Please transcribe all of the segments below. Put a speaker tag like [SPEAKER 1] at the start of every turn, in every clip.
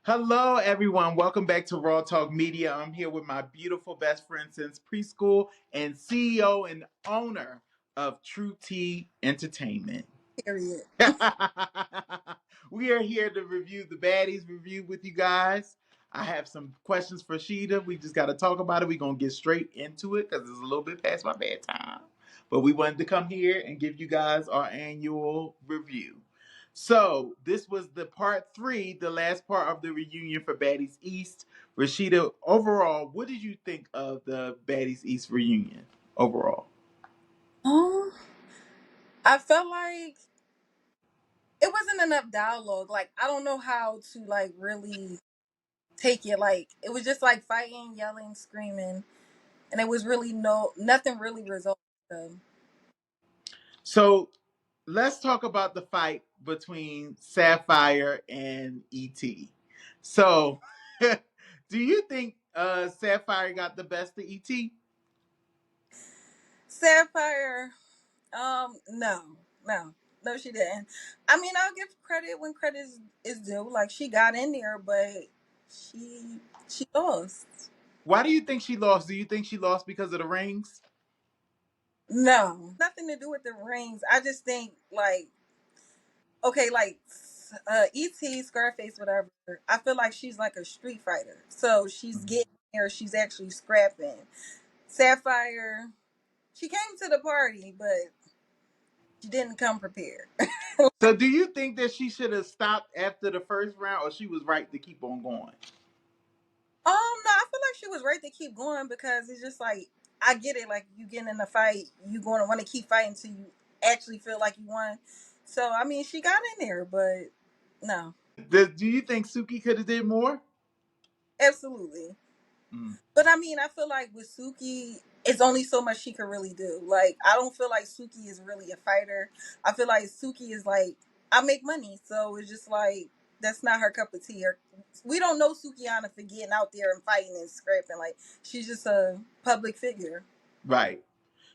[SPEAKER 1] Hello, everyone. Welcome back to Raw Talk Media. I'm here with my beautiful best friend since preschool and CEO and owner of True T Entertainment.
[SPEAKER 2] Period.
[SPEAKER 1] We are here to review the Baddies review with you guys. I have some questions for Sheeta. We just got to talk about it. We're going to get straight into it because it's a little bit past my bedtime. But we wanted to come here and give you guys our annual review. So this was the part three, the last part of the reunion for Baddies East. Rashida, overall, what did you think of the Baddies East reunion overall?
[SPEAKER 2] Um, I felt like it wasn't enough dialogue. Like I don't know how to really take it. Like it was just like fighting, yelling, screaming, and it was really nothing really resulted.
[SPEAKER 1] So let's talk about the fight between Sapphire and ET. So, do you think Sapphire got the best of ET?
[SPEAKER 2] Sapphire, no, no, no, she didn't. I mean, I'll give credit when credit is due. Like she got in there, but she lost.
[SPEAKER 1] Why do you think she lost? Do you think she lost because of the rings?
[SPEAKER 2] No, nothing to do with the rings. I just think okay, ET, Scarface, whatever. I feel like she's like a street fighter. So she's getting there, she's actually scrapping. Sapphire, she came to the party, but she didn't come prepared.
[SPEAKER 1] So, do you think that she should have stopped after the first round, or she was right to keep on going?
[SPEAKER 2] No, I feel like she was right to keep going because it's just like I get it. Like you get in a fight, you going to want to keep fighting until you actually feel like you won. So I mean, she got in there, but no,
[SPEAKER 1] Do you think Suki could have did more?
[SPEAKER 2] absolutely.
[SPEAKER 1] Mm.
[SPEAKER 2] But I mean, I feel like with Suki, it's only so much she can really do. Like, I don't feel like Suki is really a fighter. I feel like Suki is like, I make money, so it's just like that's not her cup of tea. We don't know Sukiana for getting out there and fighting and scrapping. Like, she's just a public figure.
[SPEAKER 1] Right.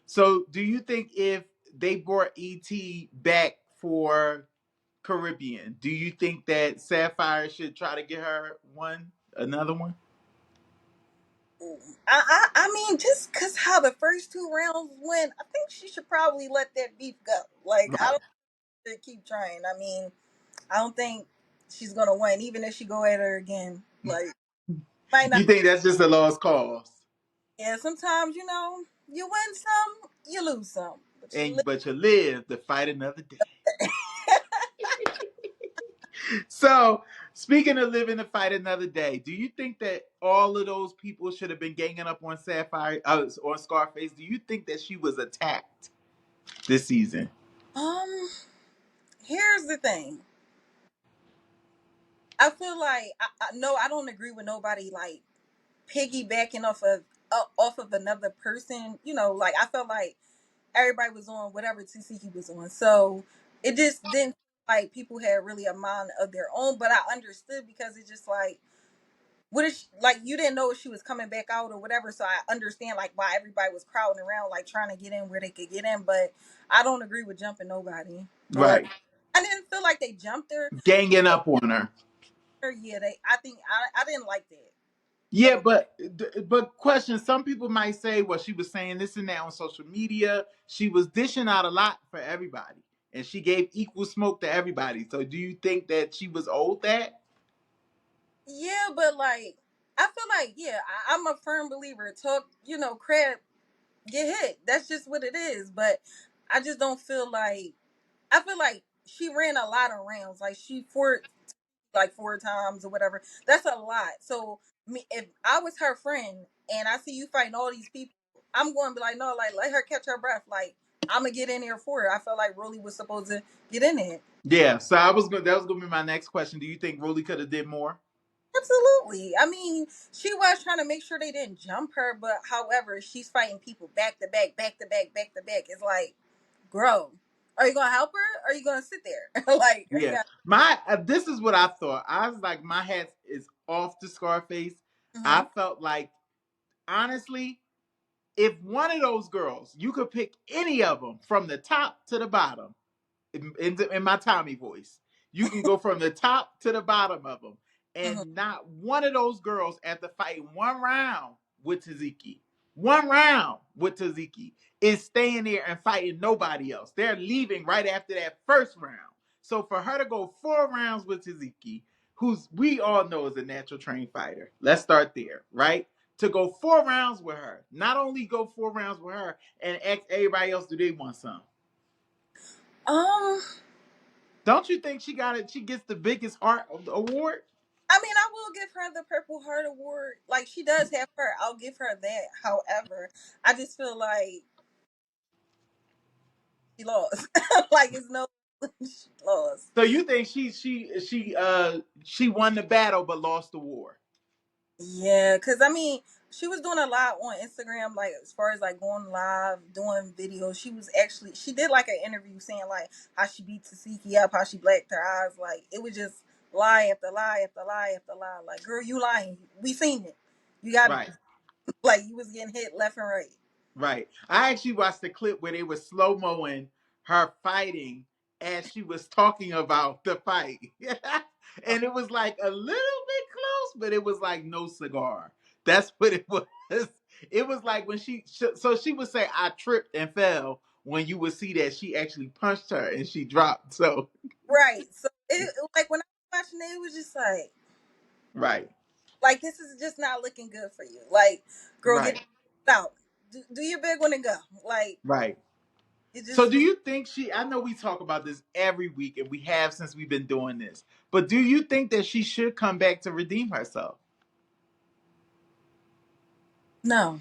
[SPEAKER 1] So, do you think if they brought ET back for Caribbean, do you think that Sapphire should try to get her another one?
[SPEAKER 2] I mean, just cause how the first two rounds went, I think she should probably let that beef go. Like, I
[SPEAKER 1] Right.
[SPEAKER 2] don't think she should keep trying. I mean, I don't think she's gonna win, even if she go at her again. Like, might not.
[SPEAKER 1] You think that's just a lost cause,
[SPEAKER 2] Yeah, sometimes you win some, you lose some, but you
[SPEAKER 1] and
[SPEAKER 2] live.
[SPEAKER 1] but you live to fight another day. So, speaking of living to fight another day, do you think that all of those people should have been ganging up on Sapphire, on Scarface? Do you think that she was attacked this season?
[SPEAKER 2] um, Here's the thing. I feel like no, I don't agree with nobody like piggybacking off of another person. Like I felt like everybody was on whatever TC was on, so it just didn't feel like people had really a mind of their own. But I understood because it's just like what is like you didn't know if she was coming back out or whatever, so I understand like why everybody was crowding around like trying to get in where they could get in, but I don't agree with jumping nobody. Like
[SPEAKER 1] Right.
[SPEAKER 2] I didn't feel like they jumped her.
[SPEAKER 1] Ganging up on her.
[SPEAKER 2] Yeah, they. I think I didn't like that at
[SPEAKER 1] Yeah,
[SPEAKER 2] all.
[SPEAKER 1] but question. Some people might say, well, she was saying this and that on social media. She was dishing out a lot for everybody, and she gave equal smoke to everybody. So, do you think that she was owed that?
[SPEAKER 2] Yeah, but like I feel like I'm a firm believer. Talk, crap, get hit. That's just what it is. But I just don't feel like I feel like she ran a lot of rounds. Like she fought like four times or whatever. That's a lot. So me, if I was her friend and I see you fighting all these people, I'm going to be like, no, like let her catch her breath. Like I'm gonna get in there for her. I felt like Rolly was supposed to get in there.
[SPEAKER 1] Yeah. So I was going. That was going to be my next question. Do you think Rolly could have did more?
[SPEAKER 2] Absolutely. I mean, she was trying to make sure they didn't jump her, but however, she's fighting people back to back, back to back, back to back. It's like, grow. Are you gonna help her? Or are you gonna sit there? Like, are you
[SPEAKER 1] Yeah. My this is what I thought. I was like, my hat is off to Scarface. I
[SPEAKER 2] gonna?
[SPEAKER 1] felt like honestly, if one of those girls, you could pick any of them from the top to the bottom, in my Tommy voice, you can go from the top to the bottom of them.
[SPEAKER 2] Mhm.
[SPEAKER 1] And not one of those girls, after fighting one round with Taziki, is staying there and fighting nobody else. They're leaving right after that first round. So for her to go 4 rounds with Taziki, who's we all know is a natural trained fighter. Let's start there, right? To go 4 rounds with her, not only go 4 rounds with her and ask everybody else, do they want some?
[SPEAKER 2] Um,
[SPEAKER 1] Don't you think she got it? She gets the biggest heart award.
[SPEAKER 2] I mean, I will give her the Purple Heart Award. Like she does have her. I'll give her that. However, I just feel like she lost. Like it's no, she lost.
[SPEAKER 1] So you think she won the battle but lost the war?
[SPEAKER 2] Yeah, because I mean, she was doing a lot on Instagram, like as far as like going live, doing videos. She did like an interview saying like how she beat Tasiki up, how she blacked her eyes. Like it was just lie after lie after lie after lie. Like, girl, you lying. We seen it. You got
[SPEAKER 1] Right.
[SPEAKER 2] like you was getting hit left and right.
[SPEAKER 1] Right. I actually watched the clip where they were slow moing her fighting as she was talking about the fight. And it was like a little bit close, but it was like no cigar. That's what it was. It was like when so she would say, I tripped and fell, when you would see that she actually punched her and she dropped. So,
[SPEAKER 2] Right. So like when I was watching it, it was just
[SPEAKER 1] right,
[SPEAKER 2] like this is just not looking good for you. Like, girl, get
[SPEAKER 1] right,
[SPEAKER 2] out. Do your big one and go. Like
[SPEAKER 1] right.
[SPEAKER 2] it
[SPEAKER 1] So
[SPEAKER 2] just
[SPEAKER 1] do
[SPEAKER 2] was
[SPEAKER 1] you think I know we talk about this every week and we have since we've been doing this, but do you think that she should come back to redeem herself?
[SPEAKER 2] no,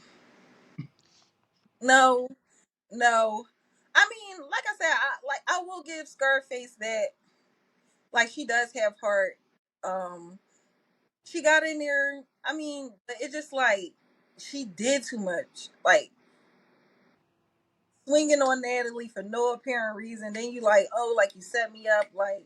[SPEAKER 2] no, no. I mean, like I said, I will give Scarface that. Like she does have heart. Um, she got in there. I mean, it just like she did too much. Like swinging on Natalie for no apparent reason. Then you like, oh, like you set me up. Like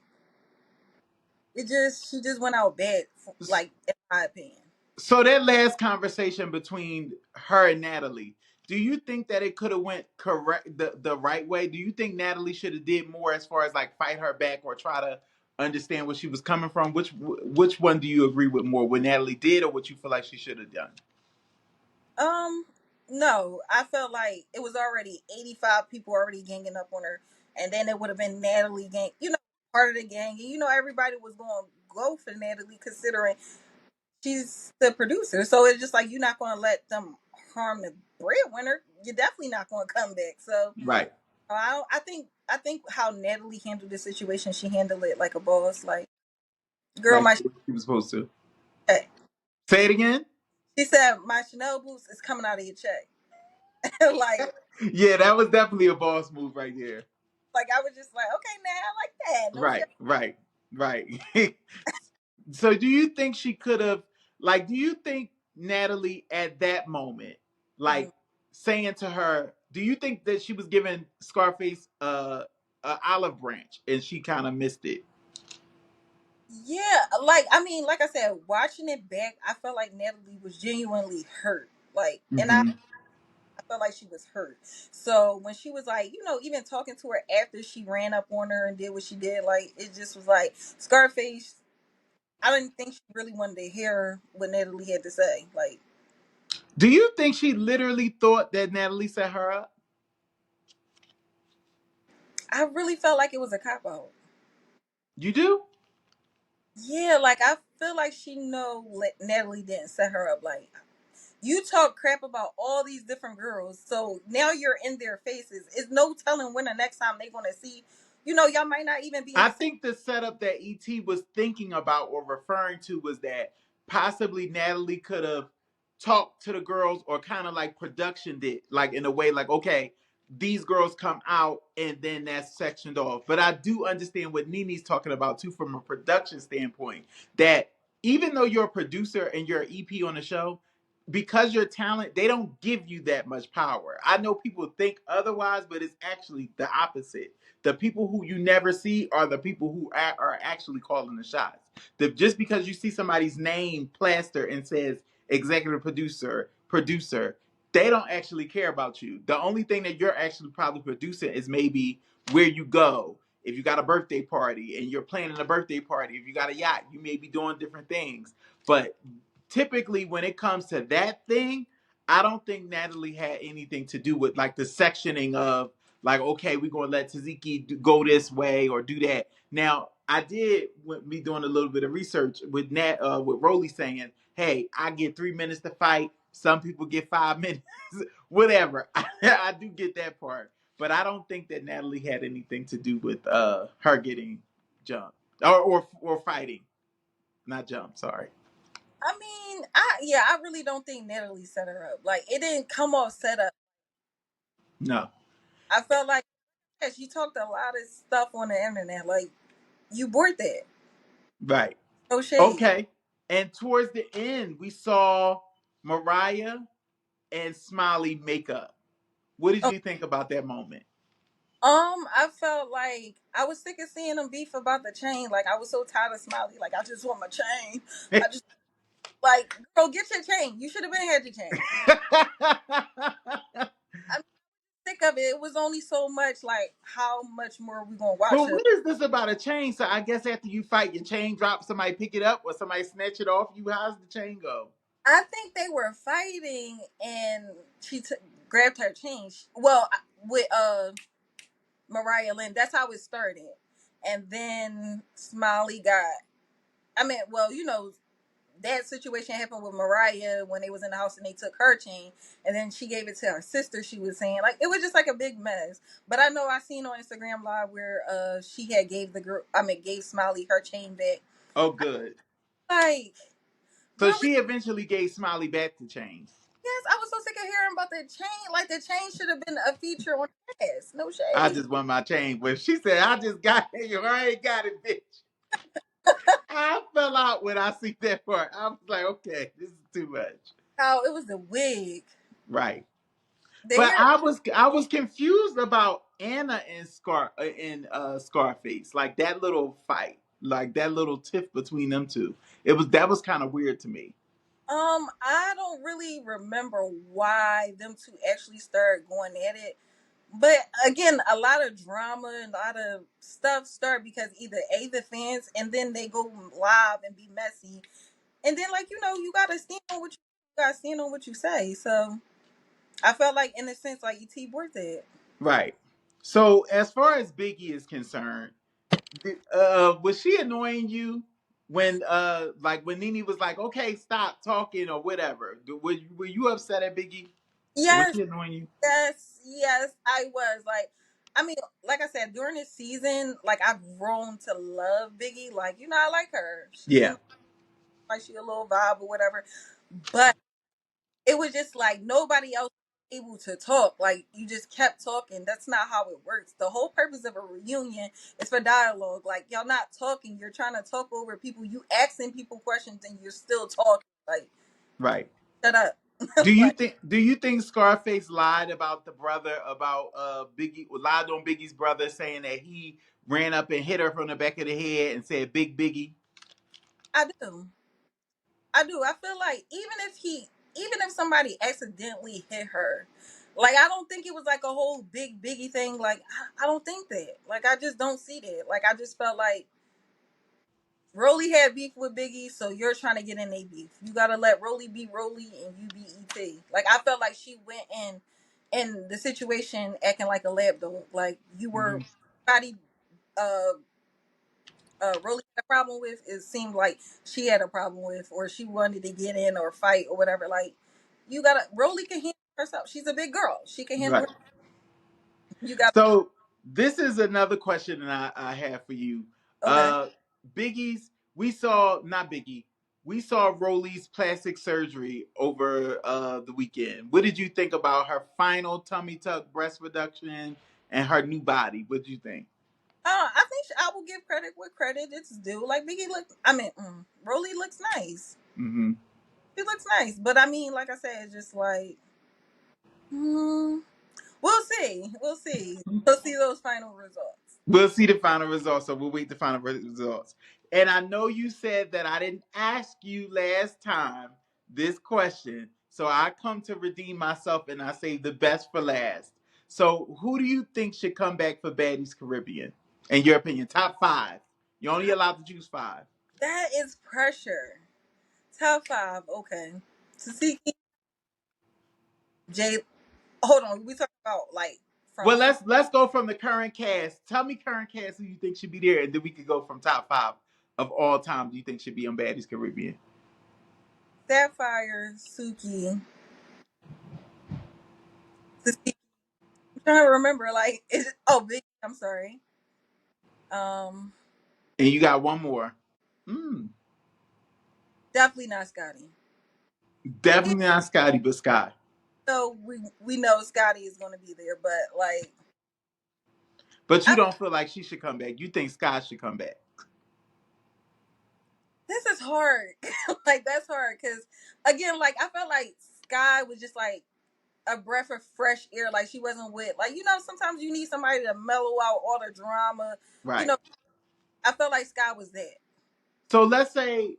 [SPEAKER 2] she just went out bad. Like in my opinion.
[SPEAKER 1] So that last conversation between her and Natalie, do you think that it could have went correct the right way? Do you think Natalie should have did more as far as like fight her back or try to understand where she was coming from? Which one do you agree with more? What Natalie did or what you feel like she should have done?
[SPEAKER 2] Um, no, I felt like it was already 85 people already ganging up on her, and then it would have been Natalie gang, part of the gang, and everybody was going to go for Natalie considering she's the producer. So it's just like you're not going to let them harm the breadwinner. You're definitely not going to come back. So
[SPEAKER 1] Right.
[SPEAKER 2] I think how Natalie handled the situation, she handled it like a boss. Like, girl,
[SPEAKER 1] Like
[SPEAKER 2] my
[SPEAKER 1] what she was supposed to.
[SPEAKER 2] check.
[SPEAKER 1] Say it again?
[SPEAKER 2] She said my Chanel boots is coming out of your check. like
[SPEAKER 1] Yeah, that was definitely a boss move right there.
[SPEAKER 2] Like I was just like, okay, now I like that. No
[SPEAKER 1] Right,
[SPEAKER 2] shit.
[SPEAKER 1] right, right. So do you think she could have do you think Natalie at that moment,
[SPEAKER 2] Mhm.
[SPEAKER 1] like saying to her, do you think that she was giving Scarface a olive branch and she kind of missed it?
[SPEAKER 2] Yeah, like I mean, like I said, watching it back, I felt like Natalie was genuinely hurt. Like, and I
[SPEAKER 1] Hmm.
[SPEAKER 2] felt like she was hurt. So when she was like, even talking to her after she ran up on her and did what she did, like it just was like Scarface. I didn't think she really wanted to hear what Natalie had to say. Like,
[SPEAKER 1] Do you think she literally thought that Natalie set her up?
[SPEAKER 2] I really felt like it was a cop out.
[SPEAKER 1] You do?
[SPEAKER 2] Yeah, like I feel like she Natalie didn't set her up. Like you talk crap about all these different girls, so now you're in their faces. It's no telling when the next time they're gonna see. Y'all might not even be in
[SPEAKER 1] I
[SPEAKER 2] the same.
[SPEAKER 1] think the setup that ET was thinking about or referring to was that possibly Natalie could have talked to the girls or kind of like production did, like in a way, like, okay, these girls come out and then that's sectioned off. But I do understand what Nini's talking about too from a production standpoint, that even though you're a producer and you're an EP on the show, because you're talent, they don't give you that much power. I know people think otherwise, but it's actually the opposite. The people who you never see are the people who are actually calling the shots. Just because you see somebody's name plastered and says executive producer, they don't actually care about you. The only thing that you're actually probably producing is maybe where you go if you got a birthday party and you're planning a birthday party, if you got a yacht, you may be doing different things. But typically, when it comes to that thing, I don't think Natalie had anything to do with like the sectioning of like, okay, we're gonna let Taziki go this way or do that. Now, I did with me doing a little bit of research with with Rolly saying, "Hey, I get 3 minutes to fight. Some people get 5 minutes, whatever." I do get that part, but I don't think that Natalie had anything to do with her getting jumped or fighting, not jumped. Sorry.
[SPEAKER 2] I mean, I really don't think Natalie set her up. Like it didn't come off set up.
[SPEAKER 1] No.
[SPEAKER 2] I felt like yeah, she talked a lot of stuff on the internet. Like you bought that.
[SPEAKER 1] Right.
[SPEAKER 2] No shade.
[SPEAKER 1] Okay. And towards the end, we saw Mariah and Smiley make up. What did
[SPEAKER 2] Oh,
[SPEAKER 1] you think about that moment?
[SPEAKER 2] I felt like I was sick of seeing them beef about the chain. Like I was so tired of Smiley. Like I just want my chain. I just like girl, get your chain. You should have been had your chain. I'm sick of it. It was only so much. Like how much more we gonna watch
[SPEAKER 1] But
[SPEAKER 2] her?
[SPEAKER 1] what is this about a chain? So I guess after you fight, your chain drops, somebody pick it up, or somebody snatch it off you. How's the chain go?
[SPEAKER 2] I think they were fighting and she grabbed her chain. Well, with Mariah Lynn, that's how it started. And then Smiley got. I mean, well, that situation happened with Mariah when they was in the house and they took her chain, and then she gave it to her sister. She was saying like it was just like a big mess. But I know I seen on Instagram Live where she had gave the girl, I mean, gave Smiley her chain back.
[SPEAKER 1] Oh, good.
[SPEAKER 2] Like,
[SPEAKER 1] So
[SPEAKER 2] girl, we
[SPEAKER 1] she eventually gave Smiley back the chain.
[SPEAKER 2] yes, I was so sick of hearing about the chain. Like the chain should have been a feature on the ass. No
[SPEAKER 1] I
[SPEAKER 2] shade.
[SPEAKER 1] just want my chain. But she said, I just got it. You already got it, bitch. I fell out when I see that part. I was like, okay, this is too much.
[SPEAKER 2] Oh, it was the wig.
[SPEAKER 1] Right.
[SPEAKER 2] The
[SPEAKER 1] But
[SPEAKER 2] hair.
[SPEAKER 1] I was confused about Anna and Scarface, like that little fight, like that little tiff between them two. That was kind of weird to me.
[SPEAKER 2] I don't really remember why them two actually started going at it. But again, a lot of drama and a lot of stuff start because either A, the fans, and then they go live and be messy. And then like, you gotta stand on what you gotta stand on what you say. So I felt like in a sense like ET worth it.
[SPEAKER 1] Right. So as far as Biggie is concerned, was she annoying you when like when Nene was like, okay, stop talking or whatever? Were you upset at Biggie? Was
[SPEAKER 2] Yes,
[SPEAKER 1] she annoying you?
[SPEAKER 2] yes, I was. Like I mean, like I said, during this season, like I've grown to love Biggie. Like, I like her. She
[SPEAKER 1] Yeah.
[SPEAKER 2] seems like she a little vibe or whatever. But it was just like nobody else was able to talk. Like you just kept talking. That's not how it works. The whole purpose of a reunion is for dialogue. Like y'all not talking. You're trying to talk over people. You asking people questions and you're still talking. Like
[SPEAKER 1] Right.
[SPEAKER 2] shut up. Like
[SPEAKER 1] Do you think Scarface lied about the brother about Biggie lied on Biggie's brother saying that he ran up and hit her from the back of the head and said Big Biggie?
[SPEAKER 2] I do. I do. I feel like even if somebody accidentally hit her, like I don't think it was like a whole big biggie thing. Like I don't think that. Like I just don't see that. Like I just felt like Rolly had beef with Biggie, so you're trying to get in a beef. You gotta let Rolly be Rolly and you be ET. Like I felt like she went in the situation acting like a lab dog. Like you were
[SPEAKER 1] Hmm.
[SPEAKER 2] body uh Rolly had a problem with, it seemed like she had a problem with, or she wanted to get in or fight or whatever. Like you gotta Rolly can handle herself. She's a big girl. She can handle
[SPEAKER 1] Right.
[SPEAKER 2] her. You got
[SPEAKER 1] So this is another question that I have for you.
[SPEAKER 2] okay.
[SPEAKER 1] Biggie's we saw not Biggie. We saw Rolly's plastic surgery over the weekend. What did you think about her final tummy tuck breast reduction and her new body? What did you think?
[SPEAKER 2] I think I will give credit where credit it's due. Like Biggie look, I mean, Rolly looks nice.
[SPEAKER 1] Hmm.
[SPEAKER 2] She looks nice, but I mean, like I said, it's just like, mm, we'll see. We'll see. We'll see those final results.
[SPEAKER 1] We'll see the final results, so we'll wait the final results. And I know you said that I didn't ask you last time this question, so I come to redeem myself and I say the best for last. So, who do you think should come back for Baddies Caribbean? In your opinion, top five. You're only allowed to choose five.
[SPEAKER 2] That is pressure. Top five, okay. Tasiki, Jay. Hold on, we talking about like from
[SPEAKER 1] Well, let's go from the current cast. Tell me current cast who you think should be there, and then we could go from top five of all time. Do you think should be on Baddies Caribbean?
[SPEAKER 2] Sapphire, Suki, Tasiki. I'm trying to remember. Like, Vicky. I'm sorry. Um,
[SPEAKER 1] And you got one more.
[SPEAKER 2] Definitely not Scotty. Even
[SPEAKER 1] Definitely not Scotty, but Scott.
[SPEAKER 2] though we know Scotty is going to be there, but like,
[SPEAKER 1] But you
[SPEAKER 2] I,
[SPEAKER 1] don't feel like she should come back. You think Scott should come back.
[SPEAKER 2] this is hard. Like that's hard because again, like I felt like Sky was just like a breath of fresh air. Like she wasn't with like sometimes you need somebody to mellow out all the drama. You
[SPEAKER 1] Right.
[SPEAKER 2] know, I felt like Sky was that.
[SPEAKER 1] So let's say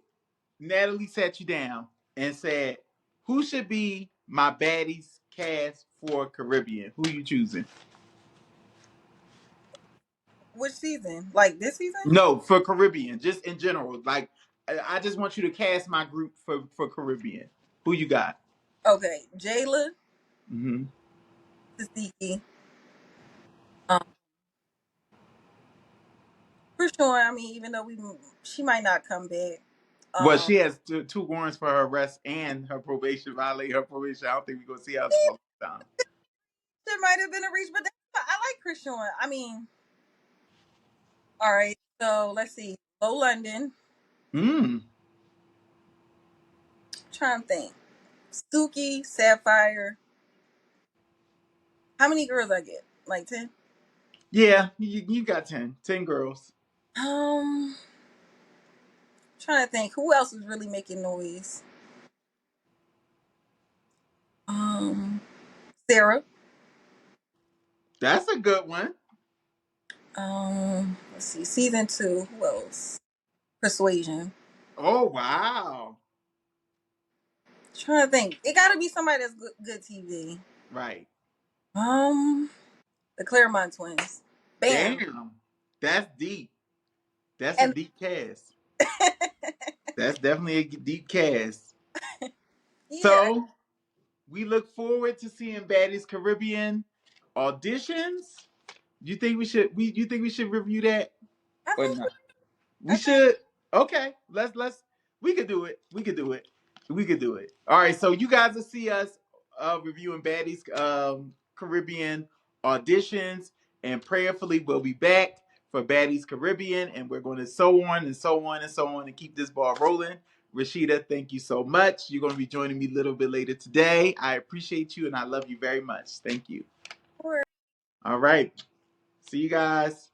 [SPEAKER 1] Natalie sat you down and said, who should be my Baddies cast for Caribbean? Who you choosing?
[SPEAKER 2] Which season? Like this season?
[SPEAKER 1] No, for Caribbean, just in general. Like, I just want you to cast my group for Caribbean. Who you got?
[SPEAKER 2] Okay, Jayla,
[SPEAKER 1] Mm-hmm.
[SPEAKER 2] Tasiki, um, Krishan. I mean, even though she might not come back.
[SPEAKER 1] Well,
[SPEAKER 2] Um,
[SPEAKER 1] she has two warrants for her arrest and her probation, violate her probation. I don't think we're going to see her for a long time.
[SPEAKER 2] There might have been a reach, but I like Krishan. I mean, all right. So let's see. Low London.
[SPEAKER 1] Mm.
[SPEAKER 2] Trying to think. Suki, Sapphire. How many girls I get? Like 10?
[SPEAKER 1] Yeah, you got 10 girls.
[SPEAKER 2] Um, Trying to think. Who else is really making noise? Um, Sarah.
[SPEAKER 1] That's a good one.
[SPEAKER 2] Let's see. Season 2. Who else? Persuasion.
[SPEAKER 1] Oh, wow.
[SPEAKER 2] Trying to think. It got to be somebody that's good TV.
[SPEAKER 1] Right.
[SPEAKER 2] Um, the Claremont twins. Bam.
[SPEAKER 1] Damn. That's deep. That's a
[SPEAKER 2] And
[SPEAKER 1] deep cast. That's definitely a deep cast.
[SPEAKER 2] yeah,
[SPEAKER 1] So, we look forward to seeing Baddies Caribbean auditions. You think we should review that
[SPEAKER 2] I
[SPEAKER 1] or
[SPEAKER 2] think
[SPEAKER 1] not? We
[SPEAKER 2] I think
[SPEAKER 1] should. Okay, let's. We could do it. We could do it. We could do it. All right. So you guys will see us reviewing Baddies Caribbean auditions, and prayerfully we'll be back for Baddies Caribbean, and we're going to so on and so on and so on and keep this ball rolling. Rashida, thank you so much. You're going to be joining me a little bit later today. I appreciate you and I love you very much. Thank you.
[SPEAKER 2] we're
[SPEAKER 1] All right. See you guys.